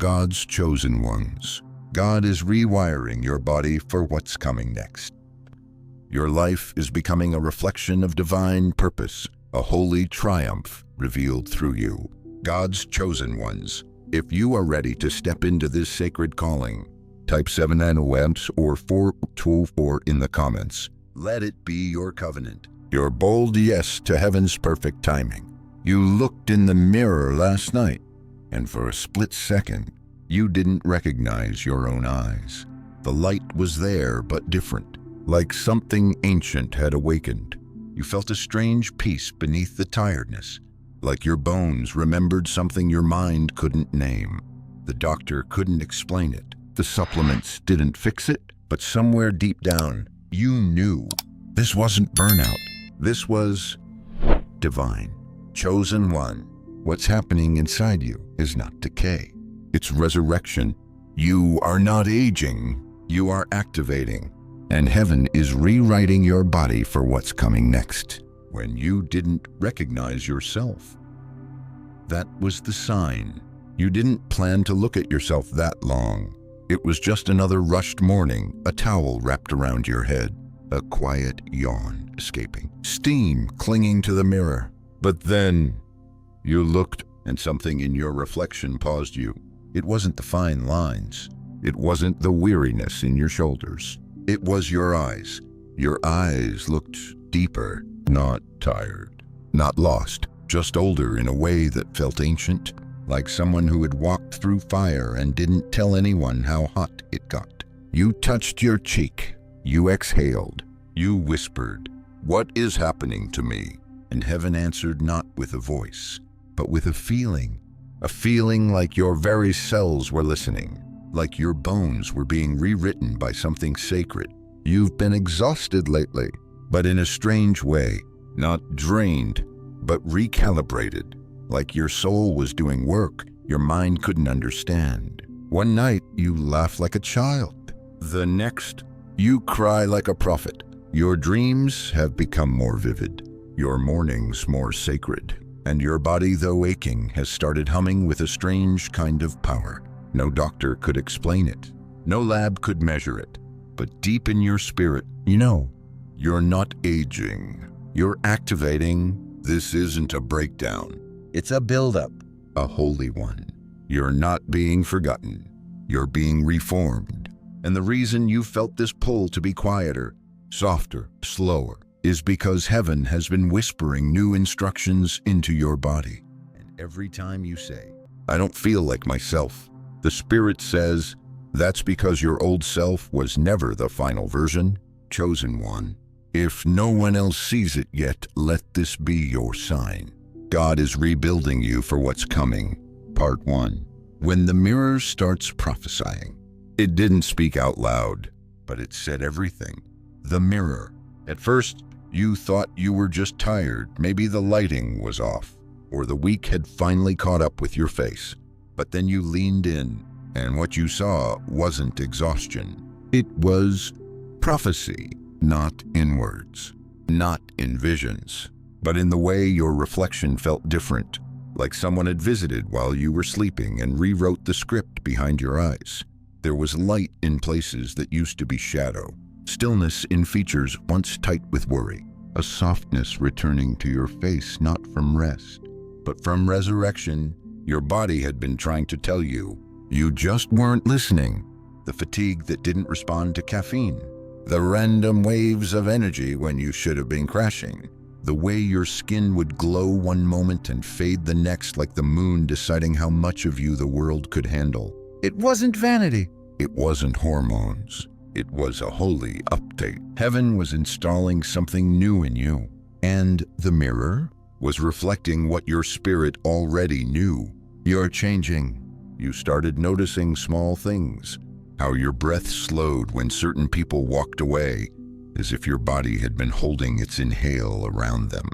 God's chosen ones. God is rewiring your body for what's coming next. Your life is becoming a reflection of divine purpose, a holy triumph revealed through you. God's chosen ones. If you are ready to step into this sacred calling, type 7NOMS or 424 in the comments. Let it be your covenant, your bold yes to heaven's perfect timing. You looked in the mirror last night, and for a split second, you didn't recognize your own eyes. The light was there, but different, like something ancient had awakened. You felt a strange peace beneath the tiredness, like your bones remembered something your mind couldn't name. The doctor couldn't explain it. The supplements didn't fix it, but somewhere deep down, you knew this wasn't burnout. This was divine. Chosen one. What's happening inside you is not decay. It's resurrection. You are not aging. You are activating. And heaven is rewriting your body for what's coming next. When you didn't recognize yourself, that was the sign. You didn't plan to look at yourself that long. It was just another rushed morning, a towel wrapped around your head, a quiet yawn escaping, steam clinging to the mirror. But then you looked, and something in your reflection paused you. It wasn't the fine lines. It wasn't the weariness in your shoulders. It was your eyes. Your eyes looked deeper, not tired, not lost, just older in a way that felt ancient, like someone who had walked through fire and didn't tell anyone how hot it got. You touched your cheek. You exhaled. You whispered, "What is happening to me?" And heaven answered not with a voice, but with a feeling like your very cells were listening, like your bones were being rewritten by something sacred. You've been exhausted lately, but in a strange way, not drained, but recalibrated, like your soul was doing work your mind couldn't understand. One night, you laugh like a child. The next, you cry like a prophet. Your dreams have become more vivid, your mornings more sacred, and your body, though aching, has started humming with a strange kind of power. No doctor could explain it. No lab could measure it. But deep in your spirit, you know, you're not aging. You're activating. This isn't a breakdown. It's a buildup, a holy one. You're not being forgotten. You're being reformed. And the reason you felt this pull to be quieter, softer, slower, is because heaven has been whispering new instructions into your body. And every time you say, "I don't feel like myself," the Spirit says, that's because your old self was never the final version, chosen one. If no one else sees it yet, let this be your sign. God is rebuilding you for what's coming. Part 1. When the mirror starts prophesying. It didn't speak out loud, but it said everything. The mirror. At first, you thought you were just tired. Maybe the lighting was off, or the week had finally caught up with your face. But then you leaned in, and what you saw wasn't exhaustion. It was prophecy, not in words, not in visions, but in the way your reflection felt different, like someone had visited while you were sleeping and rewrote the script behind your eyes. There was light in places that used to be shadow, stillness in features once tight with worry, a softness returning to your face not from rest, but from resurrection. Your body had been trying to tell you, you just weren't listening. The fatigue that didn't respond to caffeine, the random waves of energy when you should have been crashing, the way your skin would glow one moment and fade the next like the moon deciding how much of you the world could handle. It wasn't vanity. It wasn't hormones. It was a holy update. Heaven was installing something new in you. And the mirror was reflecting what your spirit already knew. You're changing. You started noticing small things. How your breath slowed when certain people walked away, as if your body had been holding its inhale around them.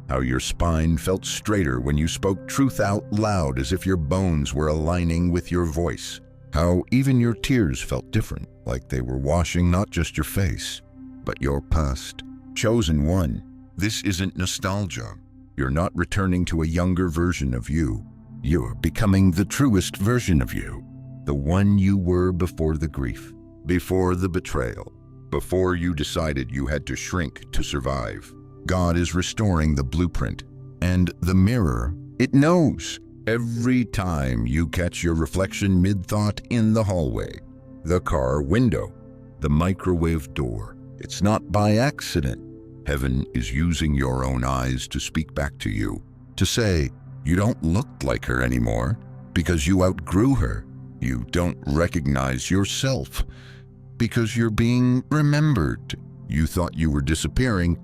How your spine felt straighter when you spoke truth out loud, as if your bones were aligning with your voice. How even your tears felt different, like they were washing not just your face, but your past. Chosen one, this isn't nostalgia. You're not returning to a younger version of you. You're becoming the truest version of you. the one you were before the grief, before the betrayal, before you decided you had to shrink to survive. God is restoring the blueprint, and the mirror, it knows. Every time you catch your reflection mid-thought in the hallway, the car window, the microwave door, it's not by accident. Heaven is using your own eyes to speak back to you, to say, you don't look like her anymore because you outgrew her. You don't recognize yourself because you're being remembered. You thought you were disappearing,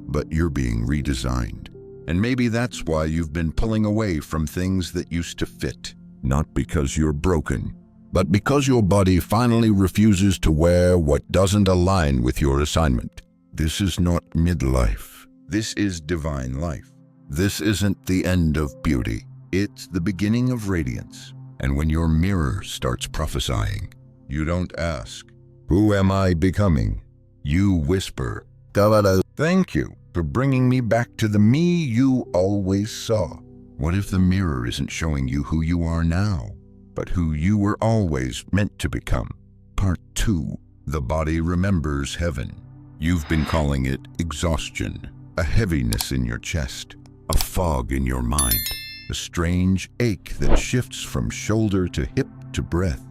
but you're being redesigned. And maybe that's why you've been pulling away from things that used to fit. Not because you're broken, but because your body finally refuses to wear what doesn't align with your assignment. This is not midlife. This is divine life. This isn't the end of beauty. It's the beginning of radiance. And when your mirror starts prophesying, you don't ask, who am I becoming? You whisper, thank you for bringing me back to the me you always saw. What if the mirror isn't showing you who you are now, but who you were always meant to become? Part 2. The body remembers heaven. You've been calling it exhaustion, a heaviness in your chest, a fog in your mind, a strange ache that shifts from shoulder to hip to breath,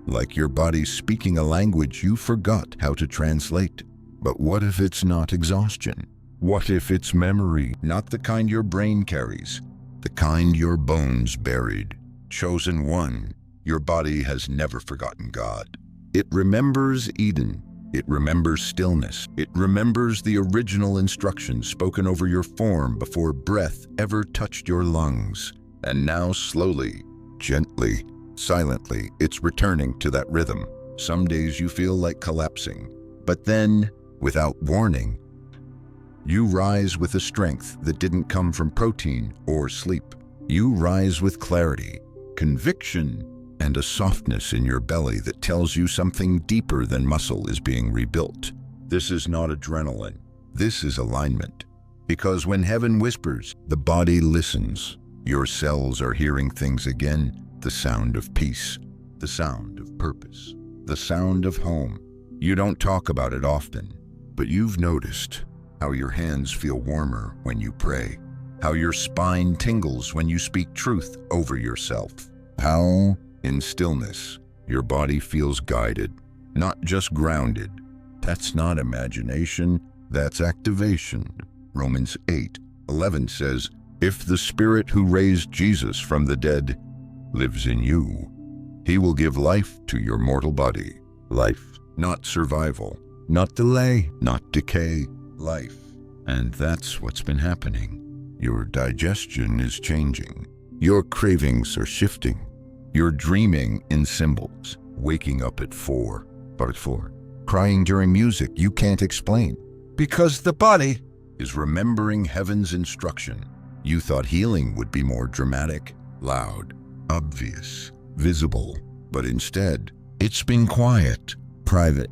like your body's speaking a language you forgot how to translate. But what if it's not exhaustion? What if it's memory, not the kind your brain carries, the kind your bones buried? Chosen one, your body has never forgotten God. It remembers Eden. It remembers stillness. It remembers the original instructions spoken over your form before breath ever touched your lungs. And now slowly, gently, silently, it's returning to that rhythm. Some days you feel like collapsing, but then, without warning, you rise with a strength that didn't come from protein or sleep. You rise with clarity, conviction, and a softness in your belly that tells you something deeper than muscle is being rebuilt. This is not adrenaline. This is alignment. Because when heaven whispers, the body listens. Your cells are hearing things again. The sound of peace, the sound of purpose, the sound of home. You don't talk about it often, but you've noticed how your hands feel warmer when you pray, how your spine tingles when you speak truth over yourself, how, in stillness, your body feels guided, not just grounded. That's not imagination, that's activation. Romans 8:11 says, if the Spirit who raised Jesus from the dead lives in you, he will give life to your mortal body. Life, not survival, not delay, not decay. Life. And that's what's been happening. Your digestion is changing. Your cravings are shifting. You're dreaming in symbols, waking up at 4. Part 4. Crying during music you can't explain. Because the body is remembering heaven's instruction. You thought healing would be more dramatic, loud, obvious, visible. But instead, it's been quiet, private,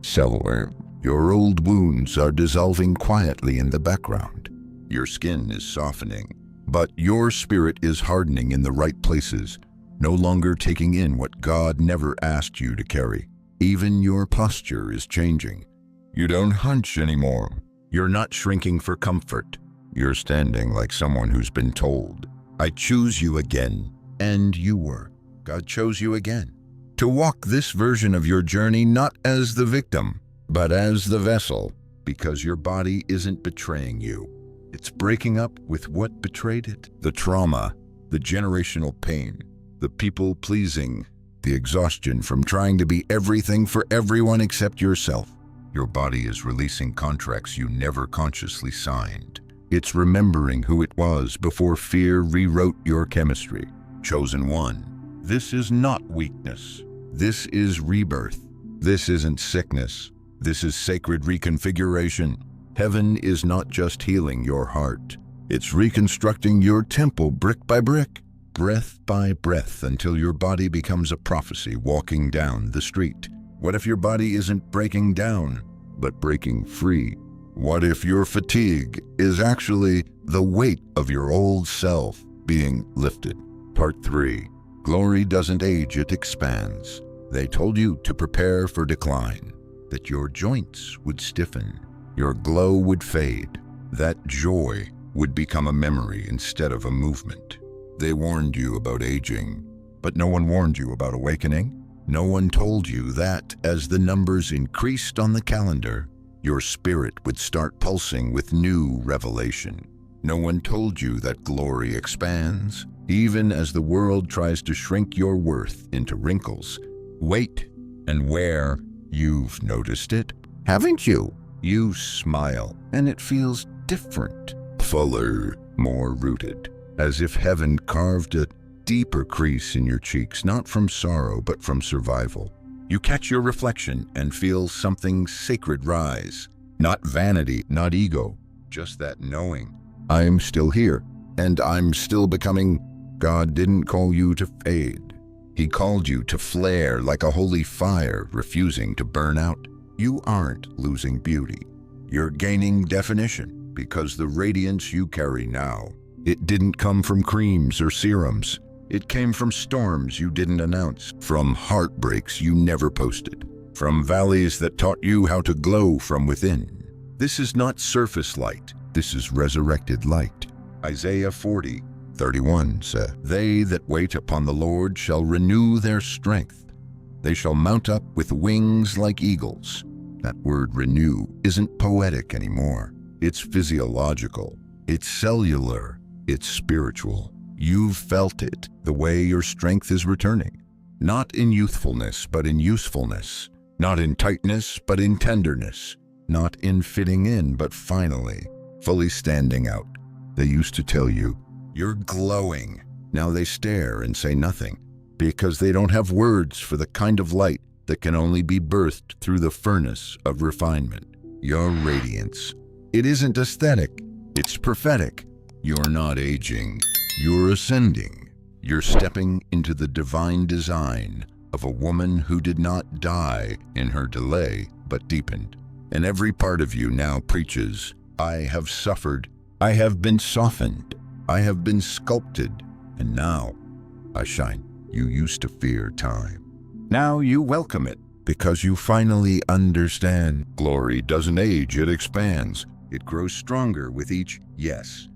cellular. Your old wounds are dissolving quietly in the background. Your skin is softening, but your spirit is hardening in the right places, no longer taking in what God never asked you to carry. Even your posture is changing. You don't hunch anymore. You're not shrinking for comfort. You're standing like someone who's been told, I choose you again. And you were. God chose you again. To walk this version of your journey not as the victim, but as the vessel, because your body isn't betraying you. It's breaking up with what betrayed it. The trauma, the generational pain, the people-pleasing, the exhaustion from trying to be everything for everyone except yourself. Your body is releasing contracts you never consciously signed. It's remembering who it was before fear rewrote your chemistry. Chosen one, this is not weakness. This is rebirth. This isn't sickness. This is sacred reconfiguration. Heaven is not just healing your heart. It's reconstructing your temple brick by brick, breath by breath, until your body becomes a prophecy walking down the street. What if your body isn't breaking down, but breaking free? What if your fatigue is actually the weight of your old self being lifted? Part 3. Glory doesn't age, it expands. They told you to prepare for decline, that your joints would stiffen, your glow would fade, that joy would become a memory instead of a movement. They warned you about aging, but no one warned you about awakening. No one told you that as the numbers increased on the calendar, your spirit would start pulsing with new revelation. No one told you that glory expands, even as the world tries to shrink your worth into wrinkles. Wait and where you've noticed it, haven't you? You smile, and it feels different, fuller, more rooted, as if heaven carved a deeper crease in your cheeks, not from sorrow, but from survival. You catch your reflection and feel something sacred rise. Not vanity, not ego, just that knowing. I'm still here, and I'm still becoming. God didn't call you to fade. He called you to flare like a holy fire, refusing to burn out. You aren't losing beauty. You're gaining definition, because the radiance you carry now, it didn't come from creams or serums. It came from storms you didn't announce, from heartbreaks you never posted, from valleys that taught you how to glow from within. This is not surface light. This is resurrected light. Isaiah 40:31 said, "They that wait upon the Lord shall renew their strength. They shall mount up with wings like eagles." That word renew isn't poetic anymore. It's physiological. It's cellular. It's spiritual. You've felt it, the way your strength is returning. Not in youthfulness, but in usefulness. Not in tightness, but in tenderness. Not in fitting in, but finally, fully standing out. They used to tell you, "You're glowing." Now they stare and say nothing, because they don't have words for the kind of light that can only be birthed through the furnace of refinement. Your radiance. It isn't aesthetic, it's prophetic. You're not aging. You're ascending. You're stepping into the divine design of a woman who did not die in her delay, but deepened. And every part of you now preaches, "I have suffered. I have been softened. I have been sculpted. And now I shine." You used to fear time. Now you welcome it, because you finally understand. Glory doesn't age, it expands. It grows stronger with each yes.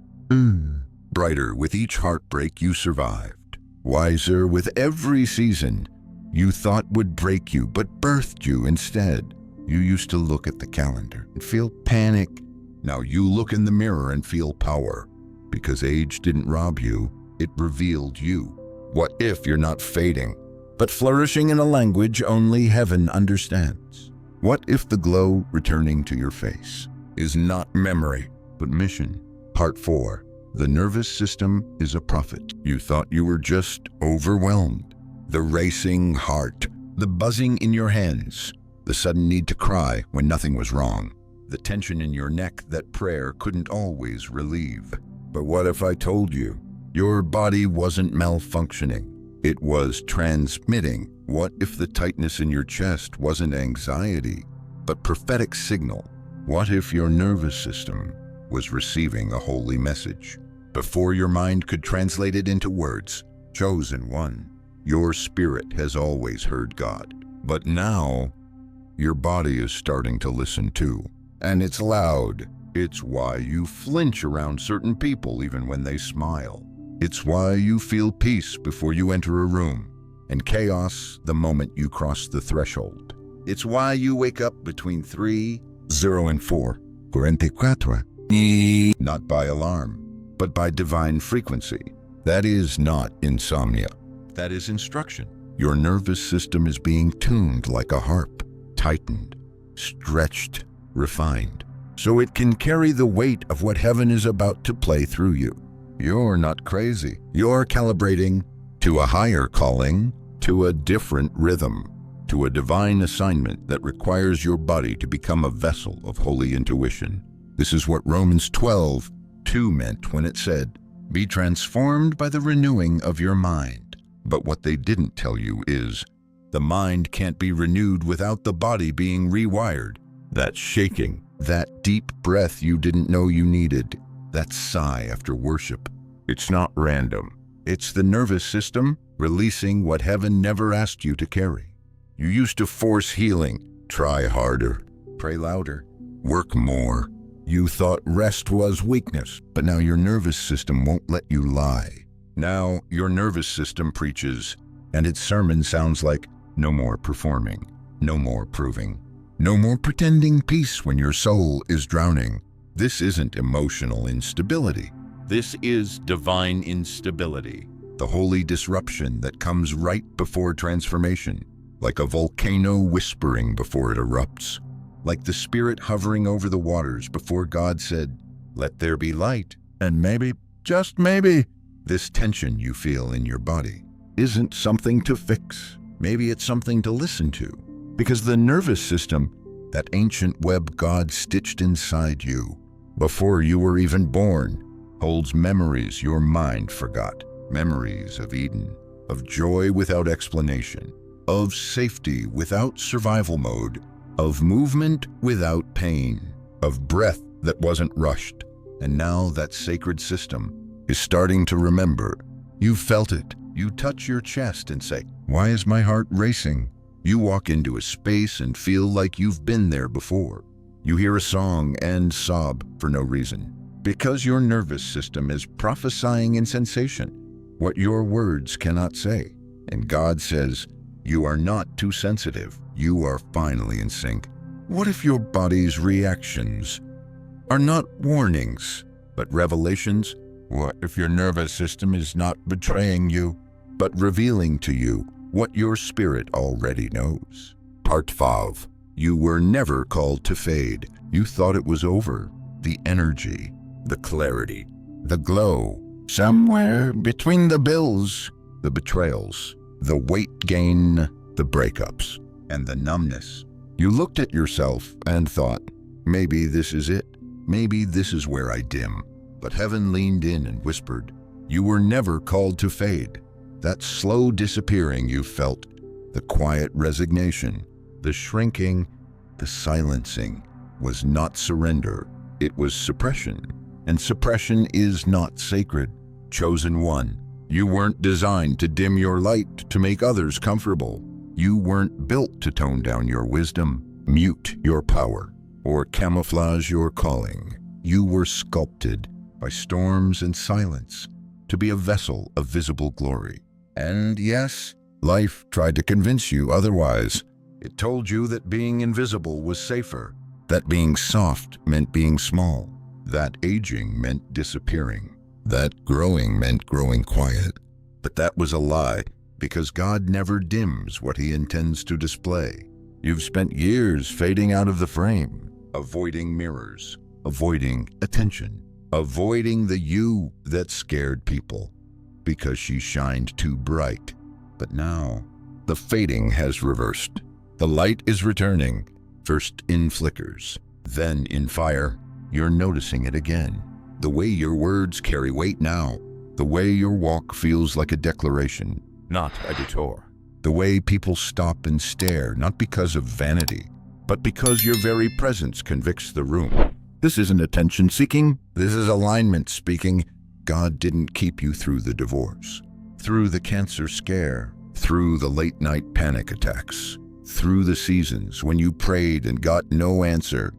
Brighter with each heartbreak you survived. Wiser with every season you thought would break you, but birthed you instead. You used to look at the calendar and feel panic. Now you look in the mirror and feel power, because age didn't rob you, it revealed you. What if you're not fading, but flourishing in a language only heaven understands? What if the glow returning to your face is not memory, but mission? Part 4. The nervous system is a prophet. You thought you were just overwhelmed. The racing heart, the buzzing in your hands, the sudden need to cry when nothing was wrong, the tension in your neck that prayer couldn't always relieve. But what if I told you your body wasn't malfunctioning? It was transmitting. What if the tightness in your chest wasn't anxiety, but prophetic signal? What if your nervous system was receiving a holy message before your mind could translate it into words? Chosen one, your spirit has always heard God, but now your body is starting to listen too, and it's loud. It's why you flinch around certain people even when they smile. It's why you feel peace before you enter a room, and chaos the moment you cross the threshold. It's why you wake up between 3:00 and 4:44. Not by alarm, but by divine frequency. That is not insomnia. That is instruction. Your nervous system is being tuned like a harp, tightened, stretched, refined, so it can carry the weight of what heaven is about to play through you. You're not crazy. You're calibrating to a higher calling, to a different rhythm, to a divine assignment that requires your body to become a vessel of holy intuition. This is what Romans 12:2 meant when it said, "Be transformed by the renewing of your mind." But what they didn't tell you is, the mind can't be renewed without the body being rewired. That shaking, that deep breath you didn't know you needed, that sigh after worship, it's not random. It's the nervous system releasing what heaven never asked you to carry. You used to force healing, try harder, pray louder, work more. You thought rest was weakness, but now your nervous system won't let you lie. Now your nervous system preaches, and its sermon sounds like, no more performing, no more proving, no more pretending peace when your soul is drowning. This isn't emotional instability. This is divine instability, the holy disruption that comes right before transformation, like a volcano whispering before it erupts, like the Spirit hovering over the waters before God said, "Let there be light." And maybe, just maybe, this tension you feel in your body isn't something to fix. Maybe it's something to listen to, because the nervous system, that ancient web God stitched inside you before you were even born, holds memories your mind forgot, memories of Eden, of joy without explanation, of safety without survival mode, of movement without pain, of breath that wasn't rushed. And now that sacred system is starting to remember. You felt it. You touch your chest and say, "Why is my heart racing?" You walk into a space and feel like you've been there before. You hear a song and sob for no reason, because your nervous system is prophesying in sensation what your words cannot say. And God says, you are not too sensitive. You are finally in sync. What if your body's reactions are not warnings, but revelations? What if your nervous system is not betraying you, but revealing to you what your spirit already knows? Part 5. You were never called to fade. You thought it was over. The energy, the clarity, the glow. Somewhere between the bills, the betrayals, the weight gain, the breakups, and the numbness. You looked at yourself and thought, maybe this is it. Maybe this is where I dim. But heaven leaned in and whispered, you were never called to fade. That slow disappearing you felt, the quiet resignation, the shrinking, the silencing, was not surrender. It was suppression. And suppression is not sacred. Chosen one, you weren't designed to dim your light to make others comfortable. You weren't built to tone down your wisdom, mute your power, or camouflage your calling. You were sculpted by storms and silence to be a vessel of visible glory. And yes, life tried to convince you otherwise. It told you that being invisible was safer, that being soft meant being small, that aging meant disappearing, that growing meant growing quiet. But that was a lie, because God never dims what He intends to display. You've spent years fading out of the frame, avoiding mirrors, avoiding attention, avoiding the you that scared people, because she shined too bright. But now, the fading has reversed. The light is returning, first in flickers, then in fire. You're noticing it again. The way your words carry weight now. The way your walk feels like a declaration, not a detour. The way people stop and stare, not because of vanity, but because your very presence convicts the room. This isn't attention seeking. This is alignment speaking. God didn't keep you through the divorce, through the cancer scare, through the late night panic attacks, through the seasons when you prayed and got no answer,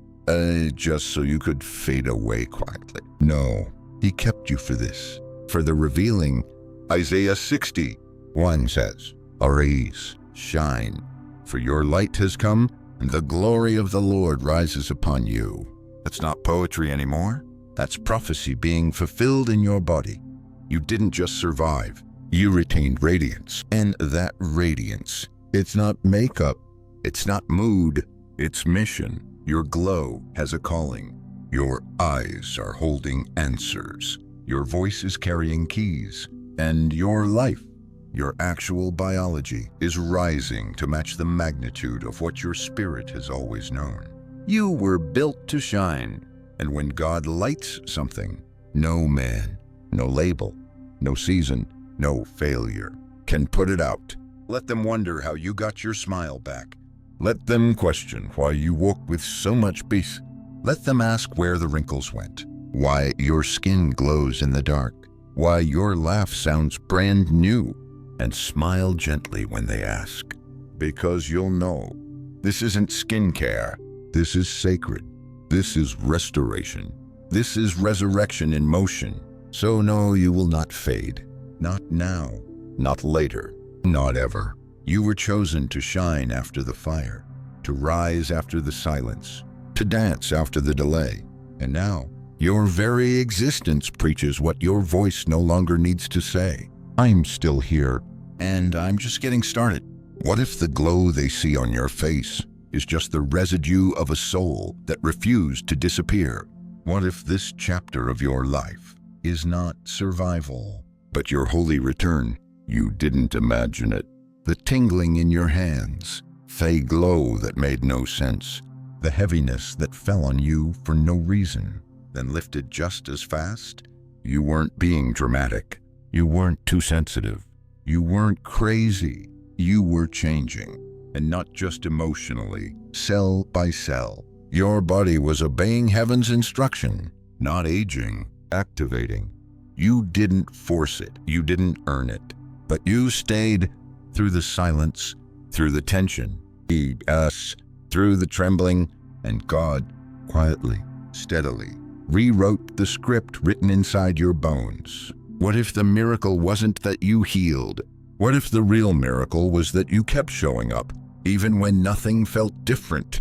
just so you could fade away quietly. No, He kept you for this, for the revealing. Isaiah 60:1 says, "Arise, shine, for your light has come, and the glory of the Lord rises upon you." That's not poetry anymore. That's prophecy being fulfilled in your body. You didn't just survive. You retained radiance. And that radiance, it's not makeup. It's not mood. It's mission. Your glow has a calling. Your eyes are holding answers. Your voice is carrying keys. And your life, your actual biology, is rising to match the magnitude of what your spirit has always known. You were built to shine. And when God lights something, no man, no label, no season, no failure can put it out. Let them wonder how you got your smile back. Let them question why you woke with so much peace. Let them ask where the wrinkles went, why your skin glows in the dark, why your laugh sounds brand new, and smile gently when they ask. Because you'll know, this isn't skincare. This is sacred. This is restoration. This is resurrection in motion. So no, you will not fade. Not now. Not later. Not ever. You were chosen to shine after the fire, to rise after the silence, to dance after the delay. And now, your very existence preaches what your voice no longer needs to say. I'm still here, and I'm just getting started. What if the glow they see on your face is just the residue of a soul that refused to disappear? What if this chapter of your life is not survival, but your holy return? You didn't imagine it. The tingling in your hands, the glow that made no sense, the heaviness that fell on you for no reason, then lifted just as fast. You weren't being dramatic. You weren't too sensitive. You weren't crazy. You were changing, and not just emotionally, cell by cell. Your body was obeying heaven's instruction, not aging, activating. You didn't force it. You didn't earn it. But you stayed through the silence, through the tension, through the trembling, and God, quietly, steadily, rewrote the script written inside your bones. What if the miracle wasn't that you healed? What if the real miracle was that you kept showing up, even when nothing felt different?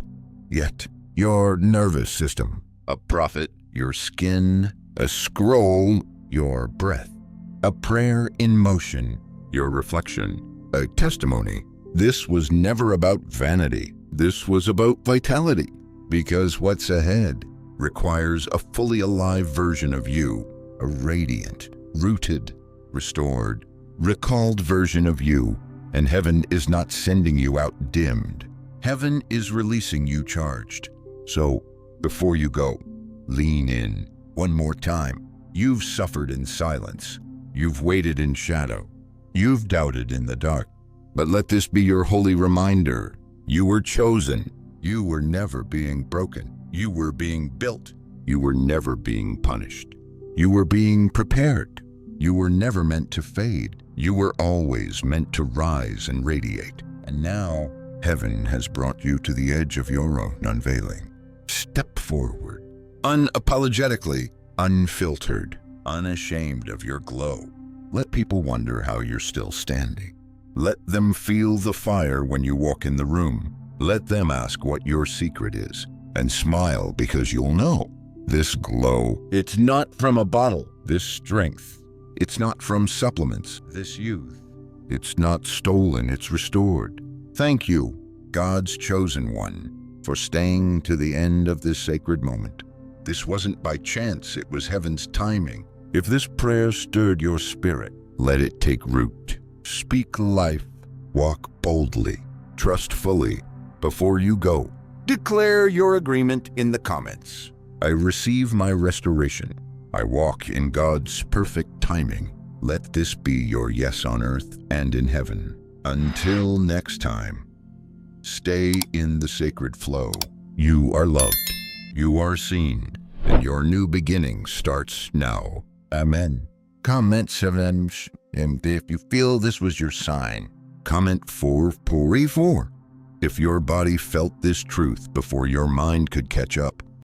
Yet, your nervous system, a prophet, your skin, a scroll, your breath, a prayer in motion, your reflection, a testimony. This was never about vanity. This was about vitality, because what's ahead requires a fully alive version of you, a radiant, rooted, restored, recalled version of you. And heaven is not sending you out dimmed. Heaven is releasing you charged. So, before you go, lean in. One more time. You've suffered in silence. You've waited in shadow. You've doubted in the dark. But let this be your holy reminder. You were chosen. You were never being broken. You were being built. You were never being punished. You were being prepared. You were never meant to fade. You were always meant to rise and radiate. And now, heaven has brought you to the edge of your own unveiling. Step forward, unapologetically, unfiltered, unashamed of your glow. Let people wonder how you're still standing. Let them feel the fire when you walk in the room. Let them ask what your secret is, and smile because you'll know. This glow, it's not from a bottle. This strength, it's not from supplements. This youth, it's not stolen, it's restored. Thank you, God's chosen one, for staying to the end of this sacred moment. This wasn't by chance, it was heaven's timing. If this prayer stirred your spirit, let it take root. Speak life, walk boldly, trust fully. Before you go, declare your agreement in the comments. I receive my restoration. I walk in God's perfect timing. Let this be your yes on earth and in heaven. Until next time, stay in the sacred flow. You are loved, you are seen, and your new beginning starts now. Amen. Comment 7, and if you feel this was your sign. Comment 4. If your body felt this truth before your mind could catch up,